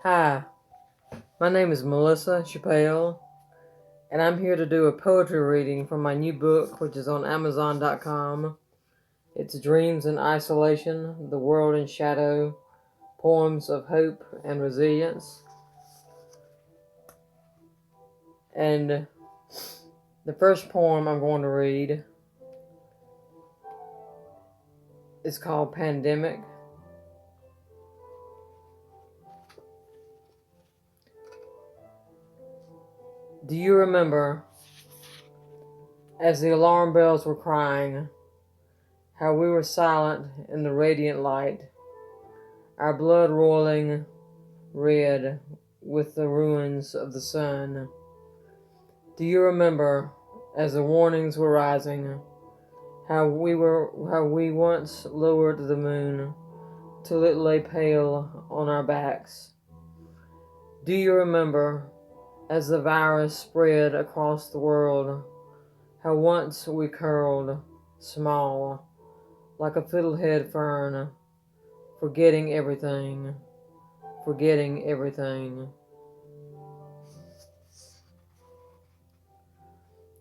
Hi, my name is Melissa Chappelle, and I'm here to do a poetry reading from my new book, which is on Amazon.com. It's Dreams in Isolation, The World in Shadow, Poems of Hope and Resilience. And the first poem I'm going to read is called Pandemic. Do you remember, as the alarm bells were crying, how we were silent in the radiant light, our blood roiling red with the ruins of the sun? Do you remember, as the warnings were rising, how we once lowered the moon till it lay pale on our backs? Do you remember, as the virus spread across the world, how once we curled, small, like a fiddlehead fern, forgetting everything, forgetting everything?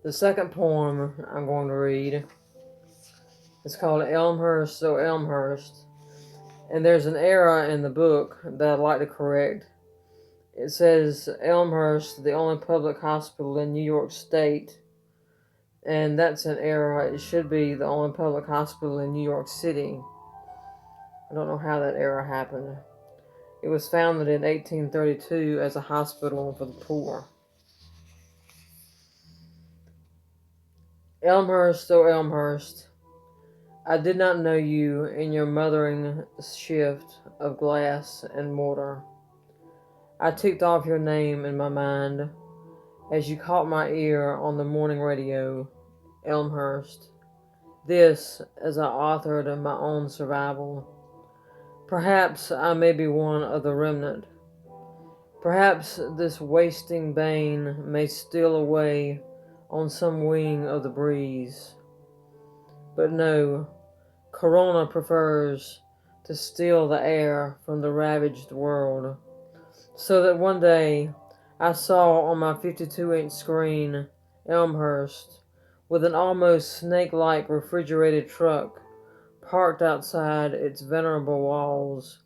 The second poem I'm going to read is called Elmhurst, So Elmhurst. And there's an error in the book that I'd like to correct. It says Elmhurst, the only public hospital in New York State, and that's an error. It should be the only public hospital in New York City. I don't know how that error happened. It was founded in 1832 as a hospital for the poor. Elmhurst, oh Elmhurst, I did not know you in your mothering shift of glass and mortar. I ticked off your name in my mind as you caught my ear on the morning radio, Elmhurst. This, as I authored my own survival. Perhaps I may be one of the remnant. Perhaps this wasting bane may steal away on some wing of the breeze. But no, Corona prefers to steal the air from the ravaged world, so that one day I saw on my 52-inch screen Elmhurst with an almost snake-like refrigerated truck parked outside its venerable walls,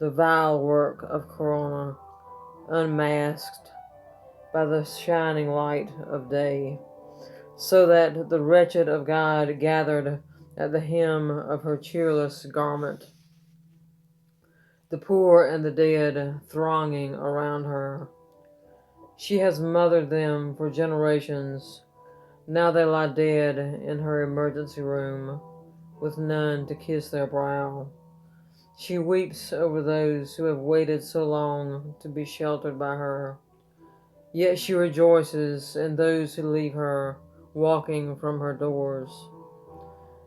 the vile work of Corona, unmasked by the shining light of day, so that the wretched of God gathered at the hem of her cheerless garment, the poor and the dead thronging around her. She has mothered them for generations. Now they lie dead in her emergency room, with none to kiss their brow. She weeps over those who have waited so long to be sheltered by her. Yet she rejoices in those who leave her, walking from her doors.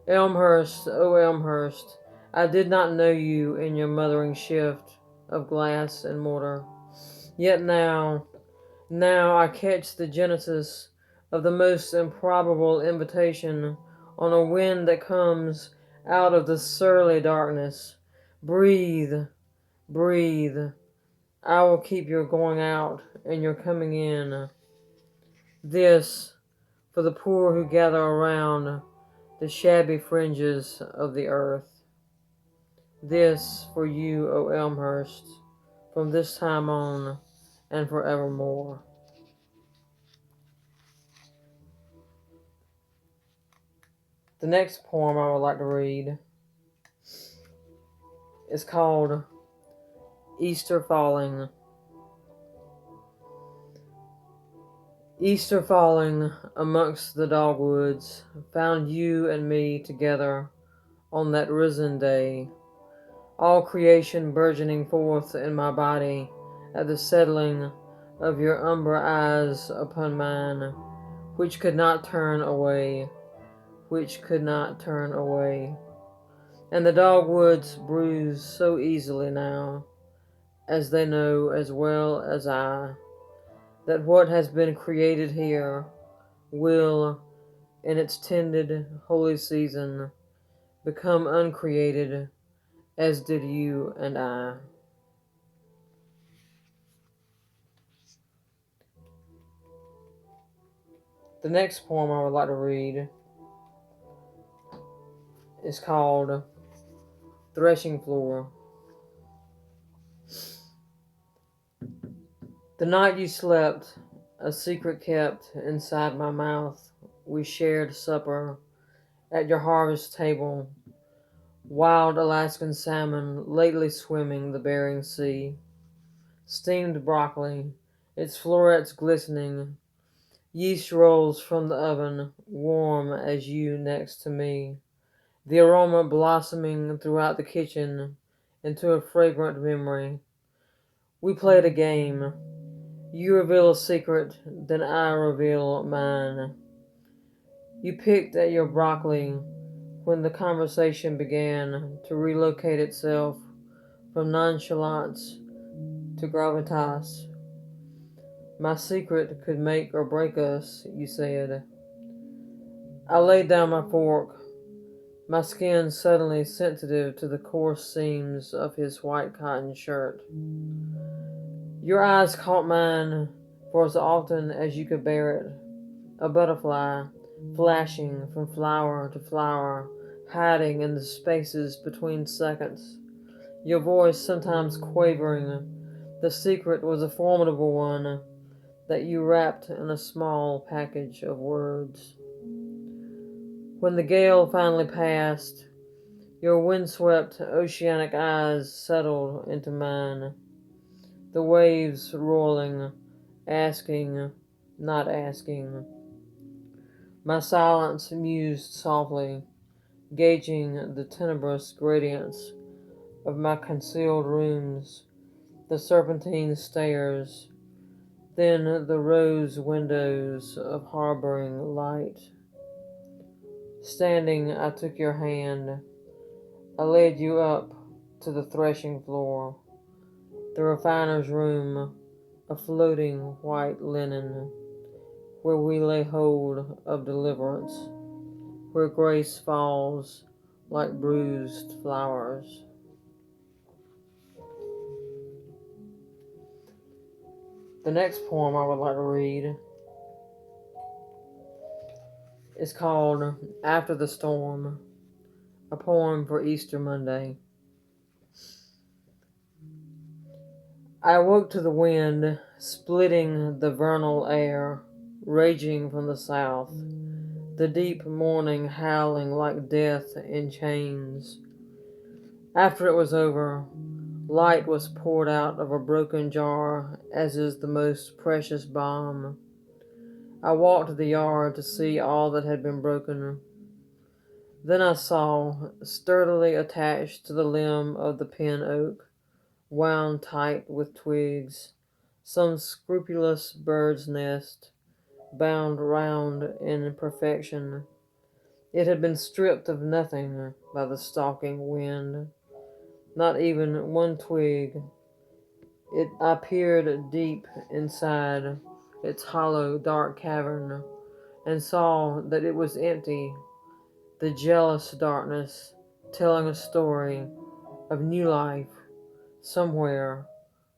Elmhurst, oh Elmhurst, I did not know you in your mothering shift of glass and mortar. Yet now I catch the genesis of the most improbable invitation on a wind that comes out of the surly darkness. Breathe, breathe. I will keep your going out and your coming in. This for the poor who gather around the shabby fringes of the earth. This for you, O Elmhurst, from this time on and forevermore. The next poem I would like to read is called Easter Falling. Easter falling amongst the dogwoods found you and me together on that risen day, all creation burgeoning forth in my body at the settling of your umber eyes upon mine, which could not turn away, which could not turn away. And the dogwoods bruise so easily now, as they know as well as I, that what has been created here will, in its tended holy season, become uncreated, as did you and I. The next poem I would like to read is called Threshing Floor. The night you slept, a secret kept inside my mouth, we shared supper at your harvest table, wild Alaskan salmon lately swimming the Bering Sea, steamed broccoli, its florets glistening, yeast rolls from the oven, warm as you next to me, the aroma blossoming throughout the kitchen into a fragrant memory. We played a game. You reveal a secret, then I reveal mine. You picked at your broccoli when the conversation began to relocate itself from nonchalance to gravitas. My secret could make or break us, you said. I laid down my fork, my skin suddenly sensitive to the coarse seams of his white cotton shirt. Your eyes caught mine for as often as you could bear it, a butterfly, flashing from flower to flower, hiding in the spaces between seconds. Your voice sometimes quavering. The secret was a formidable one that you wrapped in a small package of words. When the gale finally passed, your windswept oceanic eyes settled into mine, the waves rolling, asking, not asking. My silence mused softly, gauging the tenebrous gradients of my concealed rooms, the serpentine stairs, then the rose windows of harboring light. Standing, I took your hand. I led you up to the threshing floor, the refiner's room, a floating white linen, where we lay hold of deliverance, where grace falls like bruised flowers. The next poem I would like to read is called After the Storm, a poem for Easter Monday. I awoke to the wind splitting the vernal air, raging from the south, the deep mourning howling like death in chains. After it was over, light was poured out of a broken jar, as is the most precious balm. I walked the yard to see all that had been broken. Then I saw, sturdily attached to the limb of the pin oak, wound tight with twigs, some scrupulous bird's nest, bound round in perfection. It had been stripped of nothing by the stalking wind, not even one twig. I peered deep inside its hollow, dark cavern and saw that it was empty, the jealous darkness telling a story of new life somewhere,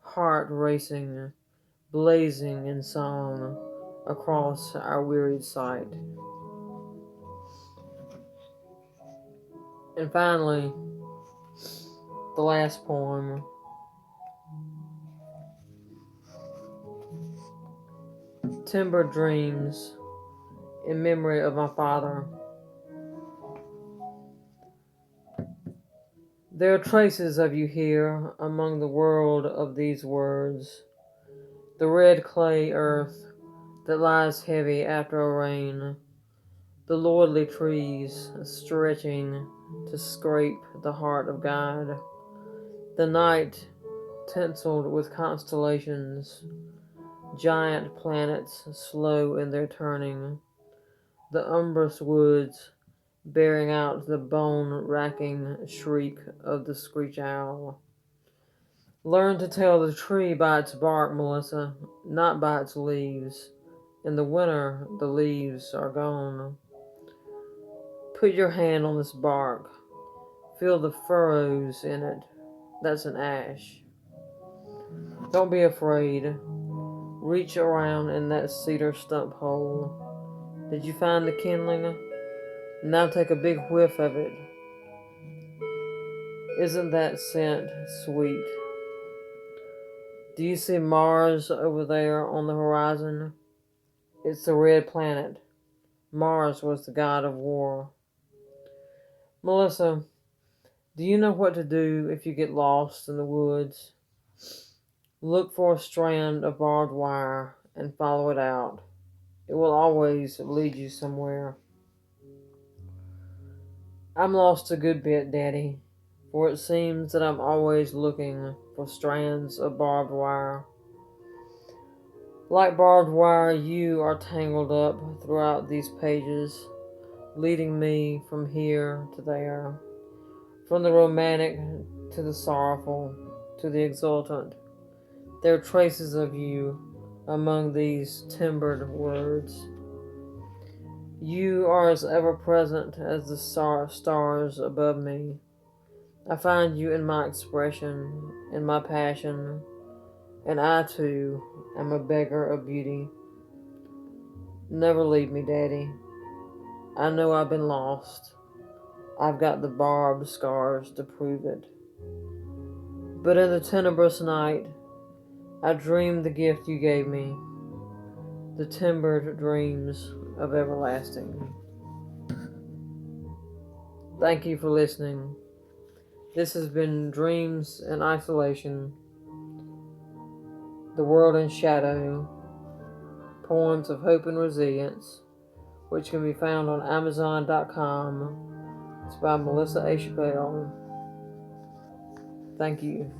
heart racing, blazing in song across our wearied sight. And finally, the last poem, Timber Dreams, in memory of my father. There are traces of you here among the world of these words, the red clay earth that lies heavy after a rain, the lordly trees stretching to scrape the heart of God, the night tinseled with constellations, giant planets slow in their turning, the umbrous woods bearing out the bone-racking shriek of the screech owl. Learn to tell the tree by its bark, Melissa, not by its leaves. In the winter, the leaves are gone. Put your hand on this bark. Feel the furrows in it. That's an ash. Don't be afraid. Reach around in that cedar stump hole. Did you find the kindling? Now take a big whiff of it. Isn't that scent sweet? Do you see Mars over there on the horizon? It's the red planet. Mars was the god of war. Melissa, do you know what to do if you get lost in the woods? Look for a strand of barbed wire and follow it out. It will always lead you somewhere. I'm lost a good bit, Daddy, for it seems that I'm always looking for strands of barbed wire. Like barbed wire, you are tangled up throughout these pages, leading me from here to there, from the romantic to the sorrowful to the exultant. There are traces of you among these timbered words. You are as ever present as the stars above me. I find you in my expression, in my passion, and I too am a beggar of beauty. Never leave me, Daddy. I know I've been lost. I've got the barbed scars to prove it. But in the tenebrous night, I dreamed the gift you gave me, the timbered dreams of everlasting. Thank you for listening. This has been Dreams in Isolation, The World in Shadow, Poems of Hope and Resilience, which can be found on Amazon.com. It's by Melissa A. Chappelle. Thank you.